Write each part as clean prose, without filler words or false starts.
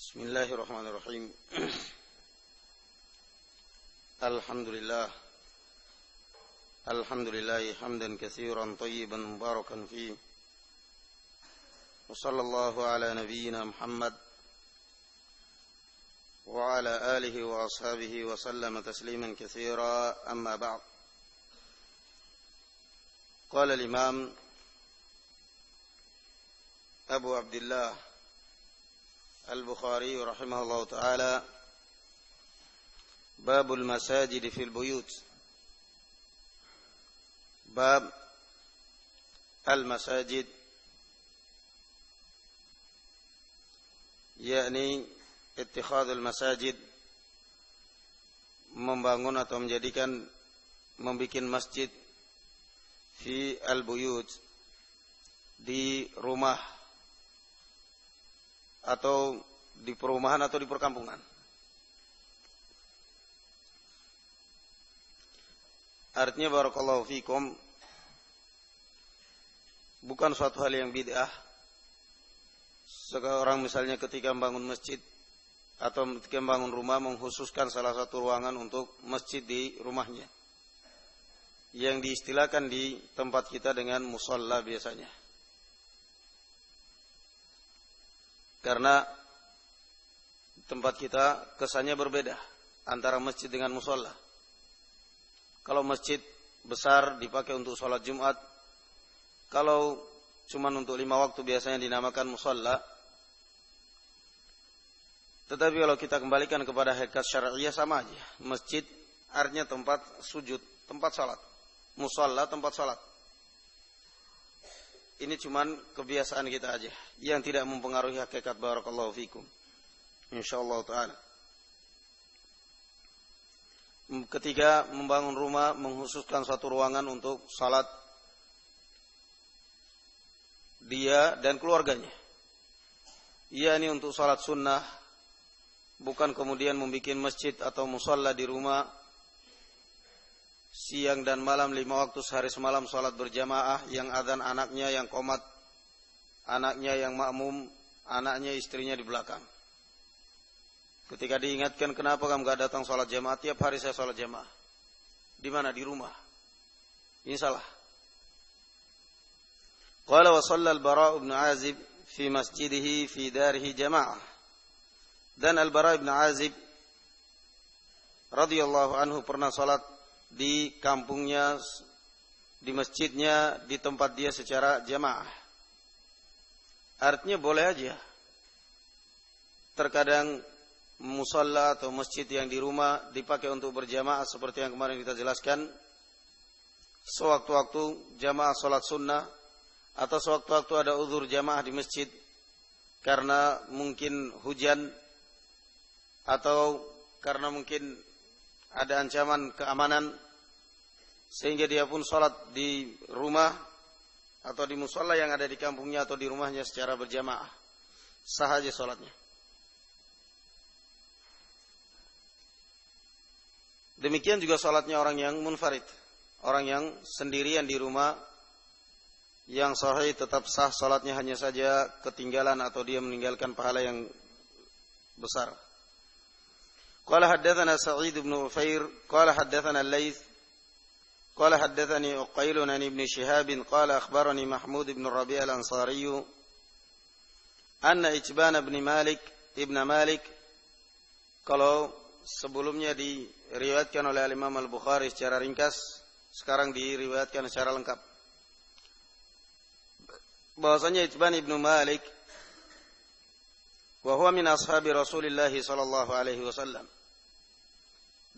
Bismillahirrahmanirrahim. Alhamdulillahi hamdan katsiran thayyiban mubarakan fi. Wa sallallahu ala nabiyyina Muhammad wa ala alihi wa ashabihi wa sallama tasliman katsira, amma ba'd. Qala al-imam Abu Abdullah Al-Bukhari rahimahullah ta'ala, Babul masajid fil buyut. Bab al-masajid, yakni ittikhadul masajid, membangun atau menjadikan, membikin masjid, fi al-buyut, di rumah atau di perumahan atau di perkampungan. Artinya barakallahu fikum, bukan suatu hal yang bid'ah seorang misalnya ketika membangun masjid atau ketika membangun rumah mengkhususkan salah satu ruangan untuk masjid di rumahnya, yang diistilahkan di tempat kita dengan musalla biasanya. Karena tempat kita kesannya berbeda antara masjid dengan musalla. Kalau masjid besar dipakai untuk sholat Jumat, kalau cuma untuk 5 waktu biasanya dinamakan musalla. Tetapi kalau kita kembalikan kepada hakikat syar'iyah sama aja. Masjid artinya tempat sujud, tempat sholat. Musalla tempat sholat. Ini cuman kebiasaan kita aja yang tidak mempengaruhi hakikat barakallahu fikum. Insyaallah ta'ala. Ketika membangun rumah mengkhususkan suatu ruangan untuk salat dia dan keluarganya. Ini untuk salat sunnah, bukan kemudian membuat masjid atau musalla di rumah siang dan malam 5 waktu sehari semalam salat berjamaah, yang adzan anaknya, yang qomat anaknya, yang makmum anaknya, istrinya di belakang. Ketika diingatkan, kenapa kamu gak datang salat jamaah? Tiap hari saya salat jamaah. Di mana? Di rumah. Ini salah. Qala wa shalla al-Bara' ibn Azib fi masjidihi fi darihi jamaah. Dan al-Bara' ibn Azib radhiyallahu anhu pernah salat di kampungnya, di masjidnya, di tempat dia secara jamaah. Artinya boleh aja. Terkadang musalla atau masjid yang di rumah dipakai untuk berjamaah seperti yang kemarin kita jelaskan. Sewaktu-waktu jamaah salat sunnah, atau sewaktu-waktu ada uzur jamaah di masjid karena mungkin hujan atau karena mungkin ada ancaman keamanan, sehingga dia pun sholat di rumah atau di musalla yang ada di kampungnya atau di rumahnya secara berjamaah. Sah aja sholatnya. Demikian juga sholatnya orang yang munfarid, orang yang sendirian di rumah, yang sahih tetap sah sholatnya, hanya saja ketinggalan atau dia meninggalkan pahala yang besar. قال حدثنا سعيد بن عفير قال حدثنا الليث قال حدثني عقيل عن ابن شهاب قال أخبرني محمود بن الربيع الأنصاري أن إتبان بن مالك ابن مالك. Kalau sebelumnya diriwayatkan oleh Imam Al-Bukhari secara ringkas, sekarang diriwayatkan secara lengkap. Bahwasanya Itban ibn Malik wa huwa min ashabi Rasulillah sallallahu alaihi wasallam,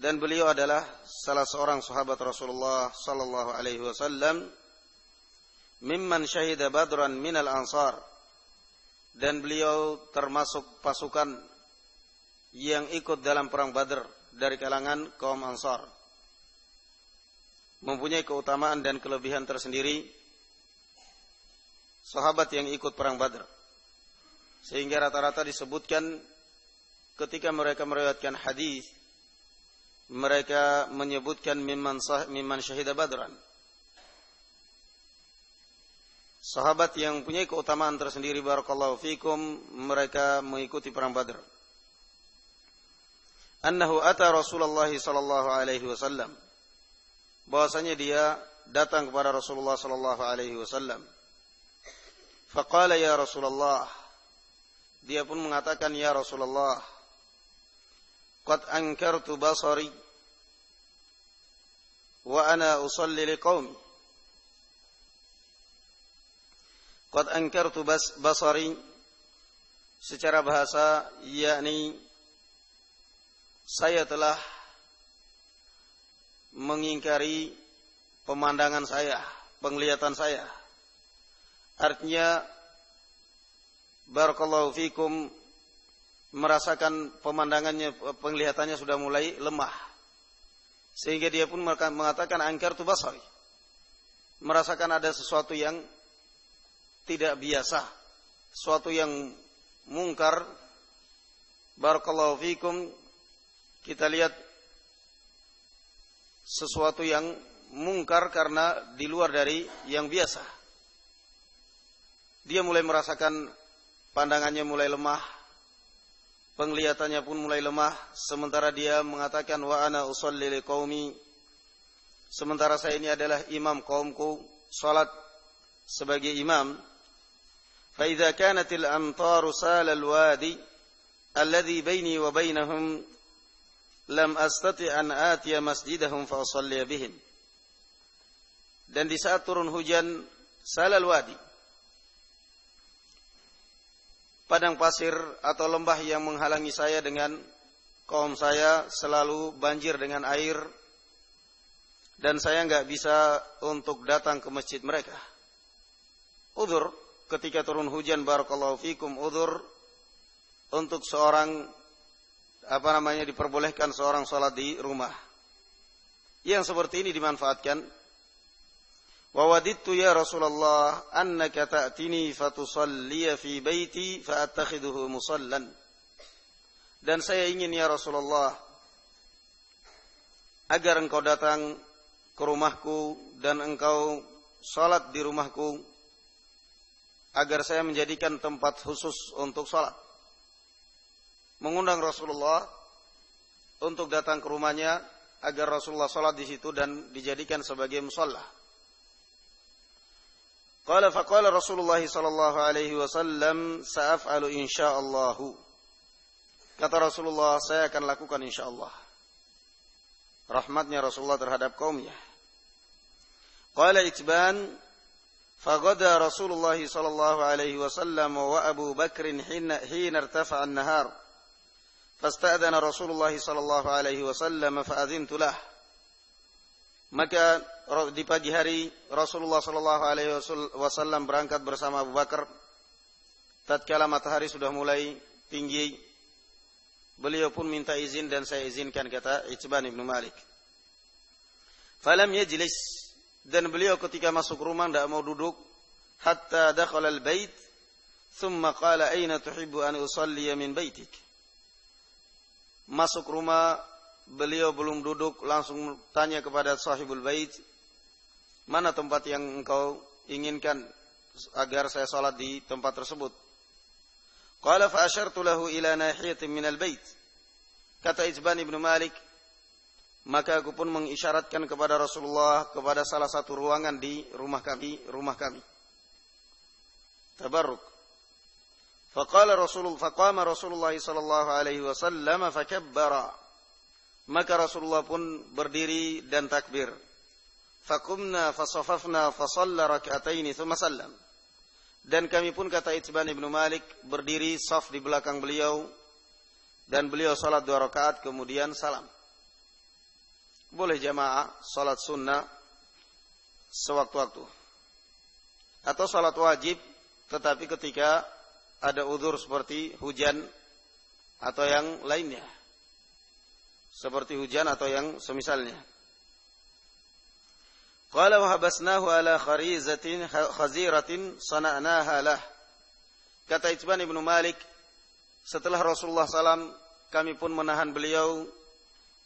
dan beliau adalah salah seorang sahabat Rasulullah sallallahu alaihi wasallam, mimman syahida badran minal ansar, dan beliau termasuk pasukan yang ikut dalam perang Badr dari kalangan kaum Ansar, mempunyai keutamaan dan kelebihan tersendiri sahabat yang ikut perang Badr, sehingga rata-rata disebutkan ketika mereka meriwayatkan hadis, mereka menyebutkan mimman syahida badran, sahabat yang punya keutamaan tersendiri barakallahu fikum, mereka mengikuti perang Badr. annahu ata Rasulullah sallallahu alaihi wasallam, bahwasanya dia datang kepada Rasulullah sallallahu alaihi wasallam. Faqala ya Rasulullah, dia pun mengatakan ya Rasulullah, qad ankartu basari wa ana usalli liqaumi. Qad ankartu basari secara bahasa yakni saya telah mengingkari pemandangan saya, penglihatan saya. Artinya barakallahu fikum merasakan pemandangannya, penglihatannya sudah mulai lemah. Sehingga dia pun mengatakan angkartu basari. Merasakan ada sesuatu yang tidak biasa, sesuatu yang mungkar. Barakallahu fikum, kita lihat sesuatu yang mungkar karena di luar dari yang biasa. Dia mulai merasakan pandangannya mulai lemah, penglihatannya pun mulai lemah, sementara dia mengatakan wa ana usolli liqaumi, sementara saya ini adalah imam kaumku, salat sebagai imam. Fa idza kanatil amtaru salal wadi alladhi baini wa bainahum lam astati an atiya masjidahum fa usalli bihim. Dan di saat turun hujan, salal wadi, padang pasir atau lembah yang menghalangi saya dengan kaum saya selalu banjir dengan air, dan saya enggak bisa untuk datang ke masjid mereka. Udzur ketika turun hujan, barakallahu fikum, udzur untuk seorang diperbolehkan seorang salat di rumah. Yang seperti ini dimanfaatkan. Wa wadittu ya Rasulullah annaka ta'tini fatusalli fi baiti fa'attakhiduhu musallan. Dan saya ingin ya Rasulullah agar engkau datang ke rumahku dan engkau salat di rumahku, agar saya menjadikan tempat khusus untuk salat. Mengundang Rasulullah untuk datang ke rumahnya agar Rasulullah salat di situ dan dijadikan sebagai musalla. Qala faqala Rasulullah sallallahu alaihi wasallam sa'af'alu insyaallah. Kata Rasulullah, saya akan lakukan insyaallah. Rahmatnya Rasulullah terhadap kaumnya. Qala Itban faghada Rasulullah sallallahu alaihi wasallam wa Abu Bakr hina irtafa'a an-nahar. Fasta'dana Rasulullah sallallahu alaihi wasallam fa'adhintu lah. Maka di pagi hari Rasulullah sallallahu alaihi wasallam berangkat bersama Abu Bakar. Tatkala matahari sudah mulai tinggi, beliau pun minta izin dan saya izinkan, kata Itban ibn Malik. Falam yajlis, dan beliau ketika masuk rumah tidak mau duduk, hatta dakhala al-bait, thumma qala aina tuhibbu an usalli min baitik. Masuk rumah, beliau belum duduk, langsung tanya kepada sahibul bait, mana tempat yang engkau inginkan agar saya salat di tempat tersebut. Qala fa asyartu lahu ila nahiyatin minal bait. Kata Itban ibn Malik, maka aku pun mengisyaratkan kepada Rasulullah kepada salah satu ruangan di rumah kami. Tabarruk. Faqama Rasulullah sallallahu alaihi wasallam fakabbara. Maka Rasulullah pun berdiri dan takbir. Faqumna fasafafna fasalla rak'ataini thumma sallam. Dan kami pun, kata Itban ibn Malik, berdiri saf di belakang beliau dan beliau salat 2 rakaat kemudian salam. Boleh jamaah salat sunnah sewaktu-waktu atau salat wajib, tetapi ketika ada udzur seperti hujan atau yang lainnya, seperti hujan atau yang semisalnya. Qala wa habasnahu ala khaziratin sana'naha lah. Kata Itban ibn Malik, setelah Rasulullah SAW, kami pun menahan beliau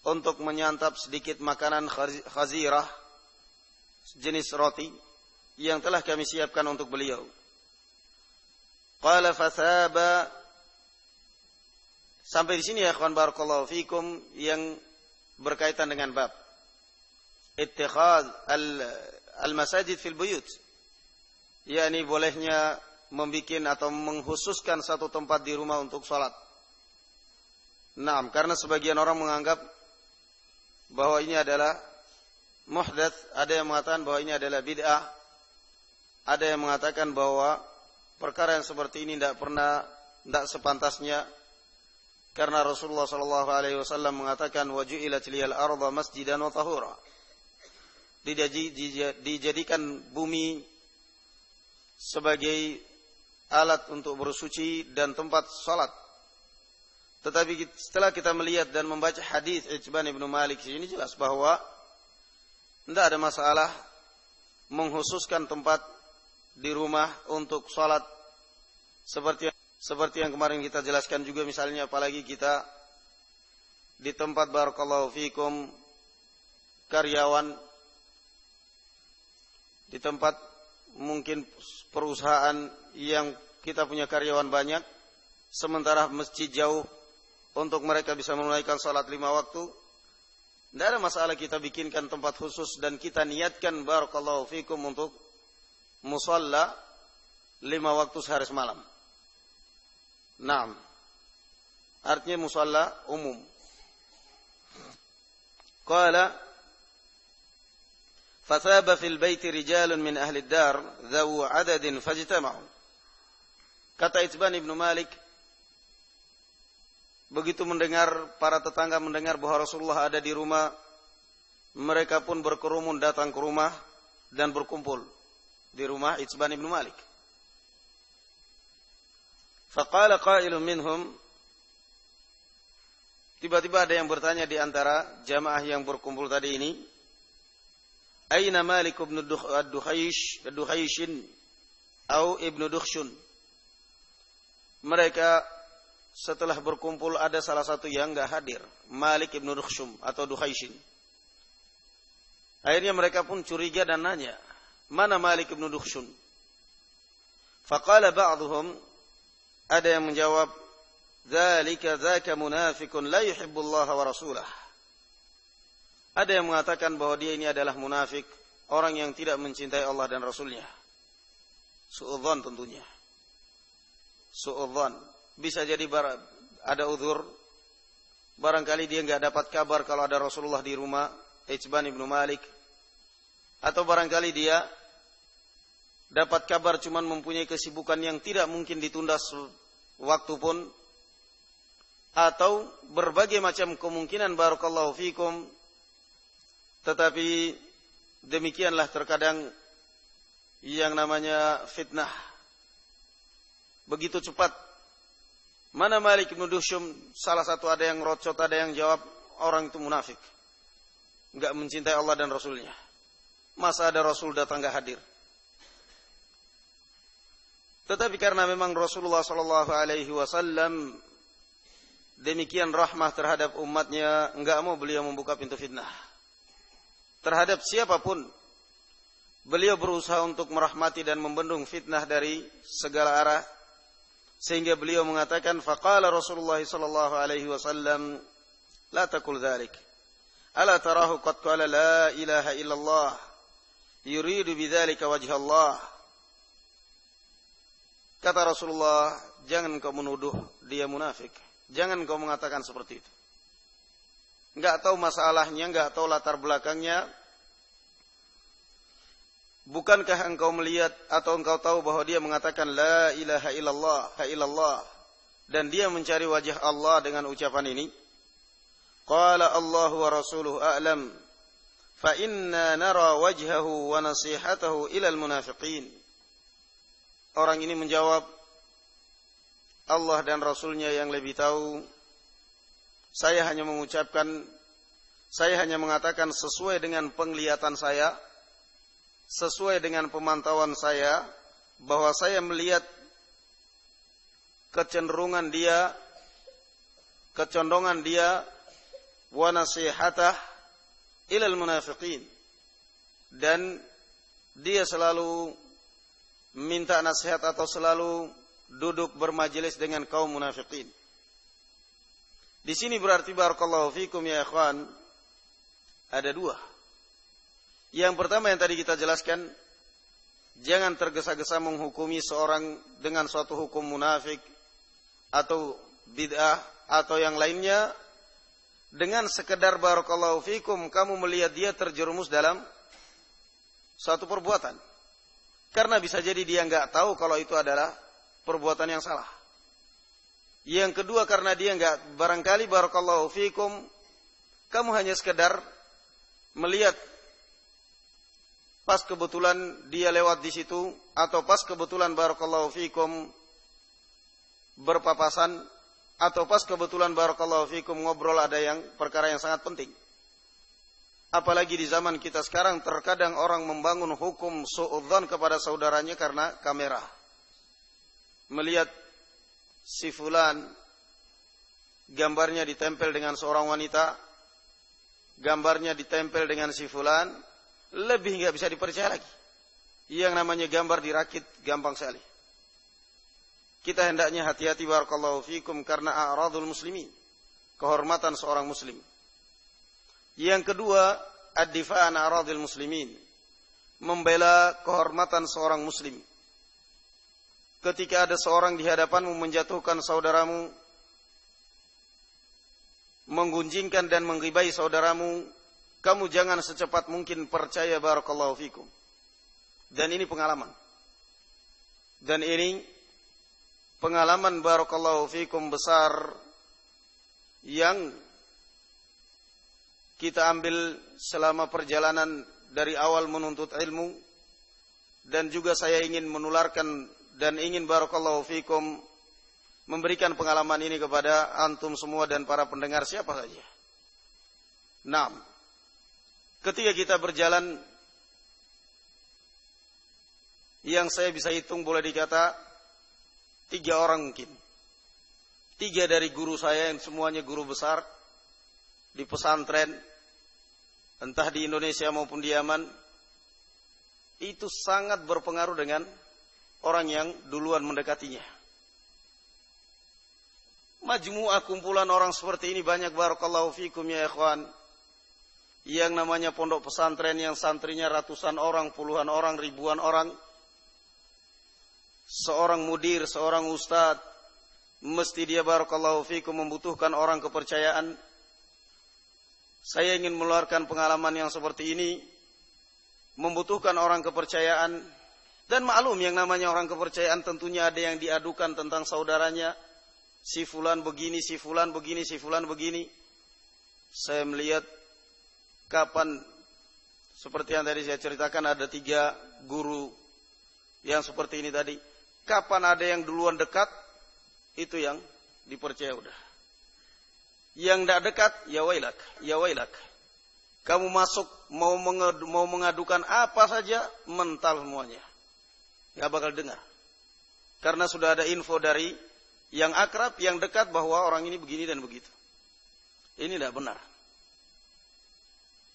untuk menyantap sedikit makanan khazirah, jenis roti yang telah kami siapkan untuk beliau. Qala fathaba Sampai di sini ya ikhwan barakallahu fikum yang berkaitan dengan bab ittikhadz al-masajid fil buyut, yakni bolehnya membikin atau mengkhususkan satu tempat di rumah untuk salat. Naam, karena sebagian orang menganggap bahwa ini adalah muhdats, ada yang mengatakan bahwa ini adalah bid'ah, ada yang mengatakan bahwa perkara yang seperti ini tidak sepantasnya, karena Rasulullah sallallahu alaihi wasallam mengatakan waju'ilat liyal arda masjidan wa tahura. Dijadikan bumi sebagai alat untuk bersuci dan tempat salat. Tetapi setelah kita melihat dan membaca hadis Itban ibnu Malik ini, jelas bahwa tidak ada masalah mengkhususkan tempat di rumah untuk salat seperti yang kemarin kita jelaskan juga, misalnya apalagi kita di tempat barakallahu fikum karyawan, di tempat mungkin perusahaan yang kita punya karyawan banyak, sementara masjid jauh untuk mereka bisa menunaikan salat 5 waktu. Tidak ada masalah kita bikinkan tempat khusus dan kita niatkan barakallahu fikum untuk musalla 5 waktu sehari semalam. Naam, artinya musalla umum. Qala fathaba fil baiti rijalun min ahli ad-dar dzawu adadin fajtama'u. Kata Itban ibnu Malik, begitu mendengar para tetangga mendengar bahwa Rasulullah ada di rumah, mereka pun berkerumun datang ke rumah dan berkumpul di rumah Itban ibnu Malik. Faqala qailun minhum, tiba-tiba ada yang bertanya di antara jamaah yang berkumpul tadi ini, aina Malik ibn Duhayshin atau ibnu Dukhshun. Mereka setelah berkumpul ada salah satu yang enggak hadir, Malik ibnu Dukhshum atau Duhayshin. Akhirnya mereka pun curiga dan nanya, mana Malik ibnu Dukhshun? Faqala ba'dhum, ada yang menjawab, dzaka munafikun la yuhibbullaha wa rasulah. Ada yang mengatakan bahwa dia ini adalah munafik, orang yang tidak mencintai Allah dan Rasulnya. Su'udzan tentunya. Su'udzan. Bisa jadi ada uzur. Barangkali dia enggak dapat kabar kalau ada Rasulullah di rumah, Itban ibnu Malik. Atau barangkali dia dapat kabar cuman mempunyai kesibukan yang tidak mungkin ditunda waktu pun, atau berbagai macam kemungkinan barakallahu fikum. Tetapi demikianlah terkadang yang namanya fitnah. Begitu cepat. Mana Malik bin Dukhshum? Salah satu ada yang rocot, ada yang jawab orang itu munafik, enggak mencintai Allah dan Rasulnya. Masa ada Rasul datang enggak hadir? Tetapi karena memang Rasulullah sallallahu alaihi wasallam demikian rahmah terhadap umatnya, enggak mau beliau membuka pintu fitnah terhadap siapapun. Beliau berusaha untuk merahmati dan membendung fitnah dari segala arah, sehingga beliau mengatakan, faqala Rasulullah sallallahu alaihi wasallam, la taqul dzalik, ala tarahu qad qala la ilaha illallah yuridu bidzalika wajha Allah. Kata Rasulullah, jangan kau menuduh dia munafik, jangan kau mengatakan seperti itu. Enggak tahu masalahnya, enggak tahu latar belakangnya. Bukankah engkau melihat atau engkau tahu bahwa dia mengatakan la ilaha illallah dan dia mencari wajah Allah dengan ucapan ini? Qala Allahu wa rasuluhu a'lam fa inna nara wajhahu wa nasihatahu ilal munafiqin. Orang ini menjawab, Allah dan Rasulnya yang lebih tahu. Saya hanya mengatakan sesuai dengan penglihatan saya, sesuai dengan pemantauan saya, bahwa saya melihat kecenderungan dia, kecondongan dia, wa nasihatah ilal munafiqin, dan dia selalu minta nasihat atau selalu duduk bermajelis dengan kaum munafikin. Di sini berarti barakallahu fikum ya ikhwan, ada dua. Yang pertama yang tadi kita jelaskan, jangan tergesa-gesa menghukumi seorang dengan suatu hukum munafik atau bid'ah atau yang lainnya dengan sekedar barakallahu fikum kamu melihat dia terjerumus dalam suatu perbuatan. Karena bisa jadi dia enggak tahu kalau itu adalah perbuatan yang salah. Yang kedua karena dia enggak, barangkali barakallahu fikum kamu hanya sekedar melihat pas kebetulan dia lewat di situ atau pas kebetulan barakallahu fikum berpapasan atau pas kebetulan barakallahu fikum ngobrol ada yang perkara yang sangat penting. Apalagi di zaman kita sekarang terkadang orang membangun hukum suudzon kepada saudaranya karena kamera. Melihat si fulan gambarnya ditempel dengan seorang wanita, gambarnya ditempel dengan si fulan, lebih enggak bisa dipercaya lagi. Yang namanya gambar dirakit gampang sekali. Kita hendaknya hati-hati barakallahu fikum karena a'radul muslimin, kehormatan seorang muslim. Yang kedua, ad-difa' an a'radil muslimin, membela kehormatan seorang muslim. Ketika ada seorang di hadapanmu menjatuhkan saudaramu, menggunjingkan dan menggibai saudaramu, kamu jangan secepat mungkin percaya barakallahu fikum. Dan ini pengalaman. Dan ini pengalaman barakallahu fikum besar yang kita ambil selama perjalanan dari awal menuntut ilmu, dan juga saya ingin menularkan dan ingin barakallahu fikum memberikan pengalaman ini kepada antum semua dan para pendengar siapa saja. Naam. Ketika kita berjalan, yang saya bisa hitung boleh dikata 3 orang mungkin. 3 dari guru saya yang semuanya guru besar di pesantren, entah di Indonesia maupun di Yaman, itu sangat berpengaruh dengan orang yang duluan mendekatinya. Majmu'ah kumpulan orang seperti ini banyak barakallahu fikum ya ikhwan. Yang namanya pondok pesantren yang santrinya ratusan orang, puluhan orang, ribuan orang. Seorang mudir, seorang ustadz, mesti dia barakallahu fikum membutuhkan orang kepercayaan. Saya ingin meluarkan pengalaman yang seperti ini, membutuhkan orang kepercayaan. Dan maklum yang namanya orang kepercayaan tentunya ada yang diadukan tentang saudaranya. Si fulan begini, si fulan begini, si fulan begini. Saya melihat kapan, seperti yang tadi saya ceritakan, ada 3 guru yang seperti ini tadi. Kapan ada yang duluan dekat, itu yang dipercaya udah. Yang tidak dekat, ya wailak, ya wailak. Kamu masuk mau mengadukan apa saja, mental semuanya. Gak bakal dengar. Karena sudah ada info dari yang akrab, yang dekat bahwa orang ini begini dan begitu. Ini tidak benar.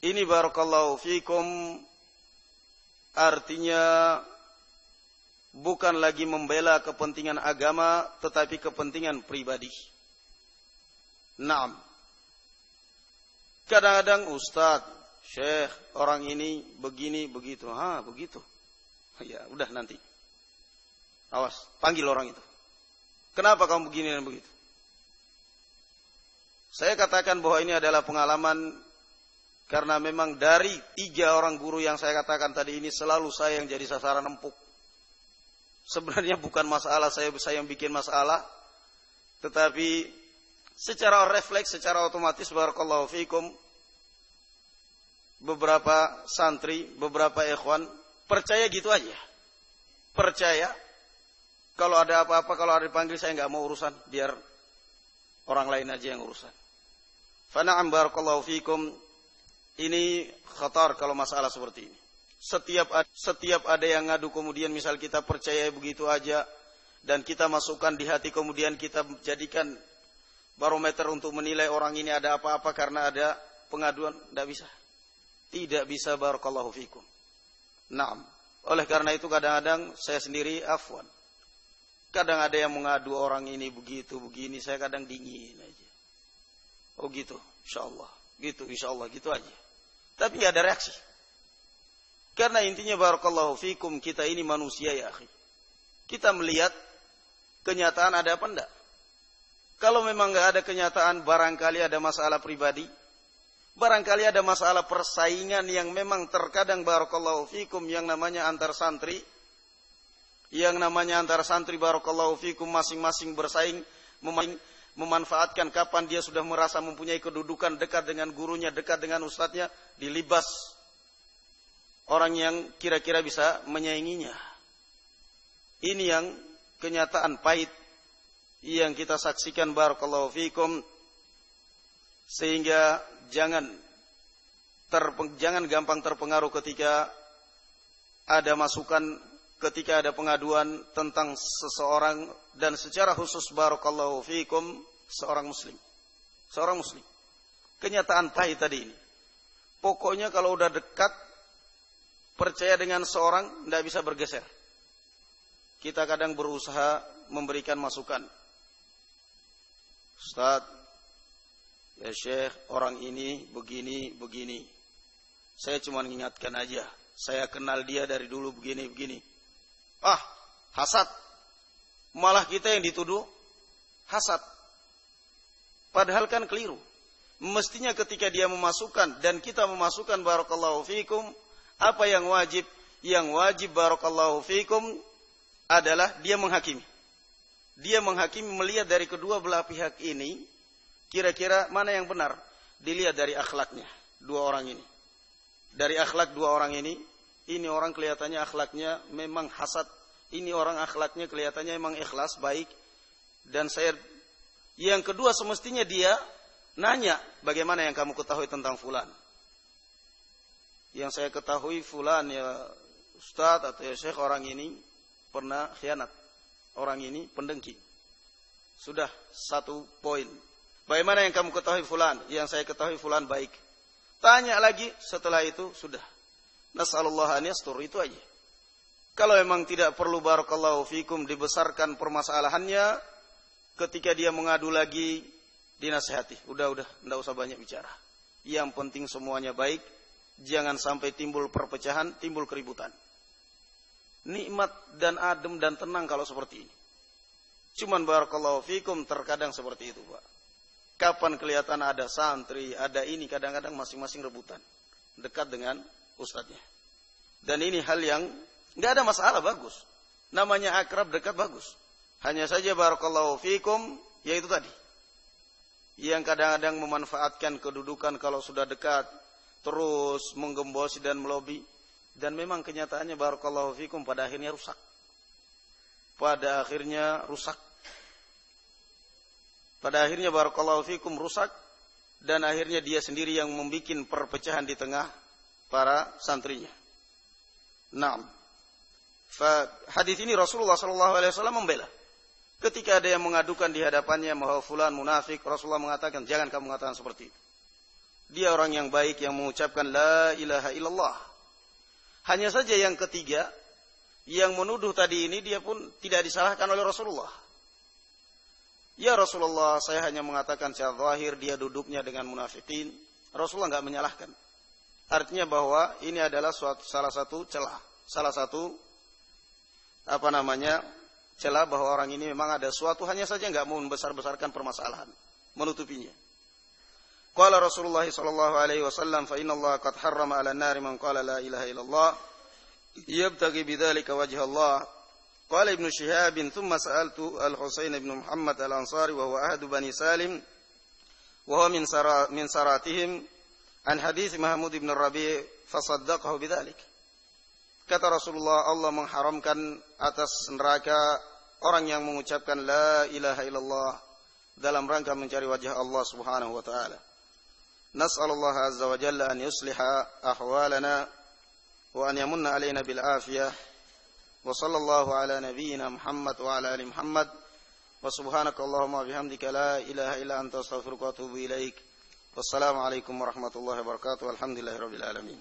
Ini barakallahu fikum artinya bukan lagi membela kepentingan agama, tetapi kepentingan pribadi. Naam. Kadang-kadang ustaz, syekh, orang ini begini, begitu. Begitu. Ya, udah nanti. Awas, panggil orang itu. Kenapa kamu begini dan begitu? Saya katakan bahwa ini adalah pengalaman, karena memang dari 3 orang guru yang saya katakan tadi ini selalu saya yang jadi sasaran empuk. Sebenarnya bukan masalah saya yang bikin masalah, tetapi secara refleks, secara otomatis barakallahu fikum, beberapa santri, beberapa ikhwan percaya gitu aja. Percaya kalau ada apa-apa, kalau ada dipanggil, saya enggak mau urusan, biar orang lain aja yang urusan. Fa na'am barakallahu fikum, ini khatar kalau masalah seperti ini. Setiap ada yang ngadu kemudian misal kita percaya begitu aja dan kita masukkan di hati, kemudian kita jadikan barometer untuk menilai orang ini ada apa-apa karena ada pengaduan, tidak bisa. Tidak bisa barakallahu fikum. Naam. Oleh karena itu kadang-kadang saya sendiri afwan. Kadang ada yang mengadu orang ini begitu begini, saya kadang dingin aja. Oh gitu, insyaallah. Gitu, insyaallah, gitu aja. Tapi nggak ada reaksi. Karena intinya barakallahu fikum, kita ini manusia ya akhi. Kita melihat kenyataan ada apa enggak. Kalau memang nggak ada kenyataan, barangkali ada masalah pribadi. Barangkali ada masalah persaingan yang memang terkadang barakallahu fikum yang namanya antar santri. Yang namanya antar santri barakallahu fikum masing-masing bersaing, memanfaatkan kapan dia sudah merasa mempunyai kedudukan dekat dengan gurunya, dekat dengan ustadznya, dilibas orang yang kira-kira bisa menyainginya. Ini yang kenyataan pahit yang kita saksikan barakallahu fikum, sehingga jangan gampang terpengaruh ketika ada masukan, ketika ada pengaduan tentang seseorang, dan secara khusus barakallahu fikum seorang muslim. Kenyataan pahit tadi ini. Pokoknya kalau udah dekat, percaya dengan seorang, tidak bisa bergeser. Kita kadang berusaha memberikan masukan. Ustaz, ya Syekh, orang ini begini. Saya cuma mengingatkan aja. Saya kenal dia dari dulu begini. Hasad. Malah kita yang dituduh hasad. Padahal kan keliru. Mestinya ketika dia memasukkan dan kita memasukkan barakallahu fikum, apa yang wajib? Yang wajib barakallahu fikum adalah dia menghakimi. Dia menghakimi, melihat dari kedua belah pihak ini, kira-kira mana yang benar. Dilihat dari akhlaknya dua orang ini. Dari akhlak dua orang ini orang kelihatannya akhlaknya memang hasad. Ini orang akhlaknya kelihatannya memang ikhlas, baik. Dan yang kedua semestinya dia nanya, bagaimana yang kamu ketahui tentang fulan? Yang saya ketahui fulan ya Ustaz atau ya Syekh, orang ini pernah khianat. Orang ini pendengki. Sudah satu poin. Bagaimana yang kamu ketahui fulan? Yang saya ketahui fulan baik. Tanya lagi, setelah itu sudah. Nas'alullah an yastur, itu aja. Kalau memang tidak perlu barakallahu fikum dibesarkan permasalahannya, ketika dia mengadu lagi dinasihati. Udah, enggak usah banyak bicara. Yang penting semuanya baik, jangan sampai timbul perpecahan, timbul keributan. Nikmat dan adem dan tenang kalau seperti ini. Cuman barakallahu fikum terkadang seperti itu, Pak. Kapan kelihatan ada santri, ada ini, kadang-kadang masing-masing rebutan. Dekat dengan ustadznya. Dan ini hal yang nggak ada masalah, bagus. Namanya akrab, dekat, bagus. Hanya saja barakallahu fikum, yaitu tadi. Yang kadang-kadang memanfaatkan kedudukan kalau sudah dekat, terus menggembosi dan melobi. Dan memang kenyataannya barakallahu fikum pada akhirnya rusak. Pada akhirnya barakallahu fikum rusak. Dan akhirnya dia sendiri yang membuat perpecahan di tengah para santrinya. Naam. Hadis ini Rasulullah SAW membela. Ketika ada yang mengadukan di hadapannya bahwa fulan munafik, Rasulullah mengatakan, jangan kamu mengatakan seperti itu. Dia orang yang baik yang mengucapkan la ilaha illallah. Hanya saja yang ketiga, yang menuduh tadi ini dia pun tidak disalahkan oleh Rasulullah. Ya Rasulullah, saya hanya mengatakan secara zahir dia duduknya dengan munafikin. Rasulullah enggak menyalahkan. Artinya bahwa ini adalah salah satu celah celah bahwa orang ini memang ada suatu, hanya saja enggak mau membesar-besarkan permasalahan, menutupinya. Qala Rasulullah sallallahu alaihi wasallam, fa inna Allah qad harrama 'ala an-nari man qala la ilaha illallah yabtaghi bidzalika wajha Allah. Qala Ibnu Syihab, thumma sa'altu Al-Husain bin Muhammad Al-Ansari wa huwa ahadu Bani Salim wa huwa min saratihim an hadits Mahmud bin Rabi' fasaddaqahu bidzalik. Kata Rasulullah, Allah mengharamkan atas neraka orang yang mengucapkan la ilaha illallah dalam rangka mencari wajah Allah Subhanahu wa taala. Nas'alullah azza wa jalla an yusliha ahwalana wa an yamunna alaina bil afiyah. Wa sallallahu ala nabiyyina Muhammad wa ala ali Muhammad. Wa subhanakallahumma bihamdika la ilaha illa anta astaghfiruka wa atubu ilaik. Wassalamu alaikum warahmatullahi wabarakatuh. Alhamdulillahirabbil alamin.